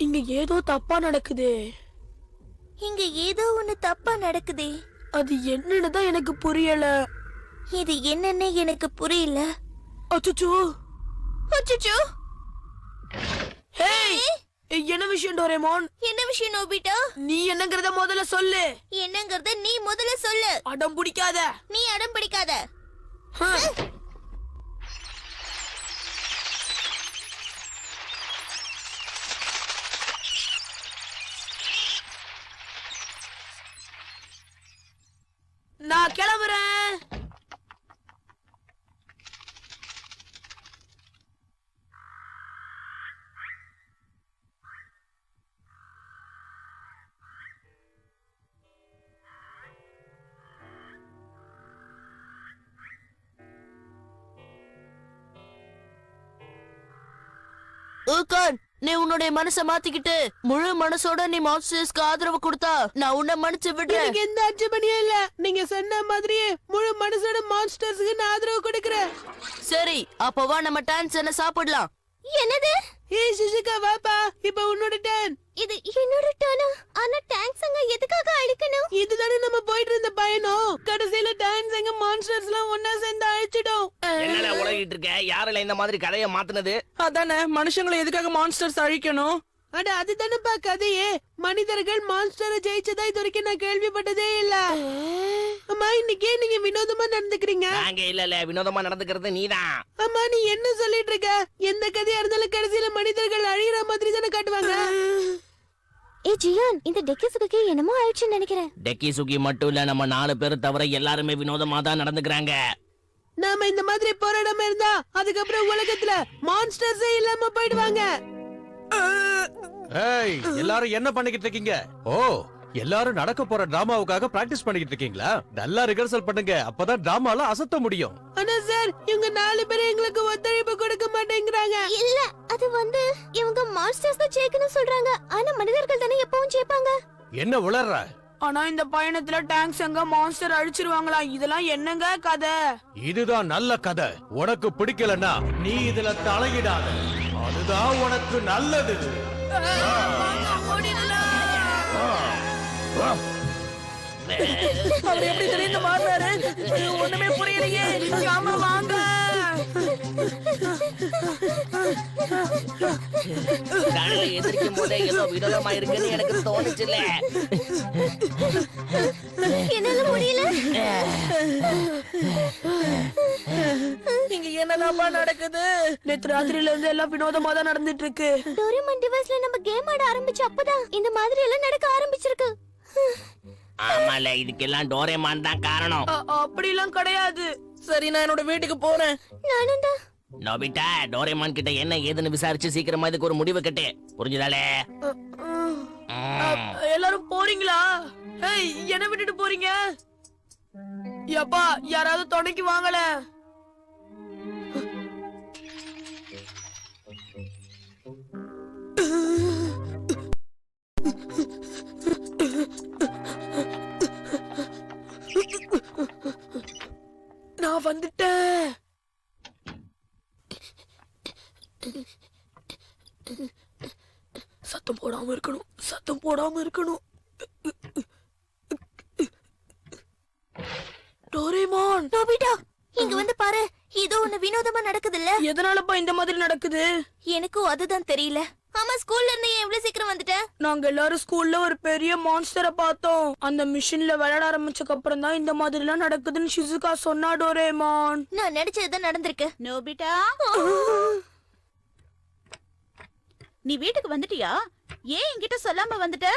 இங்க ஏதோ தப்பா நடக்குது. இங்க ஏதோ ஒண்ணு தப்பா நடக்குதே. அது என்னன்னு தான் எனக்கு புரியல. இது என்னன்னு எனக்கு புரியல. அச்சச்சோ அச்சச்சோ. ஹேய், என்ன விஷயம் டோரேமான்? என்ன விஷயம் நோபிட்டா? நீ என்னங்கறத முதல்ல சொல்லு. என்னங்கறத நீ முதல்ல சொல்லு. அடம் பிடிக்காத. நீ அடம் பிடிக்காத. நான் கிளம்புறேன். ஊகான், நீ உன்னுடைய மனசை மாத்திக்கிட்டு முழு மனசோட நீ மான்ஸ்டர்ஸ்க்கு ஆதரவு கொடுத்தா நான் உன்னை மன்னிச்சு விடுறேன். எனக்கு எந்த அச்சமணியும் இல்ல. நீங்க சொன்ன மாதிரியே முழு மனசோட மான்ஸ்டர்ஸ்க்கு நான் ஆதரவு கொடுக்கறேன். சரி, அப்ப வா நம்ம டான்ஸ் என்ன சாப்பிடலாம். என்னது? ஏய் சுஷிகா, வாப்பா, இப்ப உன்னோட டர்ன். இது என்னோட டர்னா? ஆனா டாங்க்ஸ் அங்க எதுக்காக அழிக்கணும்? இதுதானே நம்ம போயிட்டு இருந்த பயணம். கடைசியில டான்ஸ் எங்க மான்ஸ்டர்ஸ் எல்லாம் ஒன்னா சேர்ந்து அழிச்சிடும். என்னடா உலகிட்டு இருக்க? யாருல இந்த மாதிரி கதையை மாத்துனது? அதானே, மனுஷங்களை எதுக்காக மான்ஸ்டர்ஸ் அழிக்கணும்? அட அதுதானப்பா கதையே. மனிதர்கள் மான்ஸ்டரை ஜெயிச்சதா இது வரைக்கும் நான் கேள்விப்பட்டதே இல்ல. அம்மா, இன்னைக்கு நீங்க வினோதமா நடந்துக்கிறீங்க. நாங்க இல்ல வினோதமா நடந்துக்கிறது நீதான். அம்மா, நீ என்ன சொல்லிட்டு இருக்க? எந்த கதையா இருந்தாலும் கடைசியில மனிதர்கள் அழிகிற மாதிரி தானே காட்டுவாங்க. ஏ ஜியான், இந்த டெக்கிசுக்கு என்னமோ ஆயிடுச்சுன்னு நினைக்கிறேன். டெக்கி சுகி மட்டும் இல்ல, நம்ம 4 பேர் தவிர எல்லாருமே வினோதமா தான் நடந்துக்கிறாங்க. நாம இந்த மாதிரி போராடாம இருந்தா அதுக்கப்புறம் உலகத்துல மான்ஸ்டர்ஸே இல்லாம போயிடுவாங்க. ஏய், எல்லாரும் என்ன பண்ணிக்கிட்டு இருக்கீங்க? ஓ, எல்லாரும் நடக்க போற டிராமாவுக்காக பிராக்டிஸ் பண்ணிக்கிட்டு இருக்கீங்களா? நல்லா ரிஹர்சல் பண்ணுங்க, அப்பதான் டிராமால அசத்த முடியும். ஆனா சார், இவங்க 4 பேரும் எங்களுக்கு ஒத்துழைப்பு கொடுக்க மாட்டேங்கிறாங்க. இல்ல, அது வந்து இவங்க மான்ஸ்டர்ஸ் தான் ஜெயிக்கணும் சொல்றாங்க. ஆனா மனிதர்கள் தானே எப்பவும் ஜெயிப்பாங்க. என்ன உளறற? ஆனா இந்த பயணத்துல டாங்க்ஸ் எங்க மான்ஸ்டர் அழிச்சிருவாங்களா? இதெல்லாம் என்னங்க கதை? இதுதான் நல்ல கதை. உனக்கு பிடிக்கலன்னா நீ இதுல தலையிடாத. அதுதான் உனக்கு நல்லது. அவர் எப்படி திடீர்னு மாறினாரு? ஒண்ணுமே புரியலையே. ஆமா, வாங்க. காலையில எதிர்க்கும் போதே ஏதோ வினோதமா இருக்குன்னு எனக்கு தோணுச்சுல. என்னால முடியல. இங்க என்னதாப்பா நடக்குது? நேத்து ராத்திரில இருந்து எல்லாம் வினோதமா தான் நடந்துட்டு இருக்கு. டோரேமான் டிவைஸ்ல நம்ம கேம் ஆட ஆரம்பிச்ச அப்பதான் இந்த மாதிரி எல்லாம் நடக்க ஆரம்பிச்சிருக்கு. ஆமால, இதுக்கெல்லாம் டோரேமான் தான் காரணம். அப்படிலாம் கிடையாது. சரி, நான் என்னோட வீட்டுக்கு போறேன். நானும் தான். நோபிட்டா, டோரேமான் கிட்ட என்ன ஏதுன்னு விசாரிச்சு சீக்கிரமா இதுக்கு ஒரு முடிவு கட்டு. புரிஞ்சுதாலே? எல்லாரும் போறீங்களா? ஏய், என்ன விட்டுட்டு போறீங்க? யப்பா, யாராவது துணைக்கு வாங்கல. நான் வந்துட்டேன். சத்தம் போடாம இருக்கணும், சத்தம் போடாம இருக்கணும். டோரேமான், நோபிட்டா, இங்க வந்து பாரு. ஏதோ ஒண்ணு வினோதமா நடக்குது இல்ல? எதனாலப்பா இந்த மாதிரி நடக்குது? எனக்கும் அதுதான் தெரியல. ஆமா, ஸ்கூல்ல இருந்து ஏன் இவ்வளவு சீக்கிரம் வந்துட்ட? நாங்க எல்லாரும் ஸ்கூல்ல ஒரு பெரிய மான்ஸ்டரை பார்த்தோம். அந்த மிஷின்ல விளையாட ஆரம்பிச்சதுக்கு அப்புறம் தான் இந்த மாதிரி எல்லாம் நடக்குதுன்னு ஷிசுகா சொன்னா. டோரேமான், நான் நினைச்சதுதான் நடந்திருக்கு. நோபிட்டா, நீ வீட்டுக்கு வந்துட்டியா? ஏன் என்கிட்ட சொல்லாம வந்துட்ட?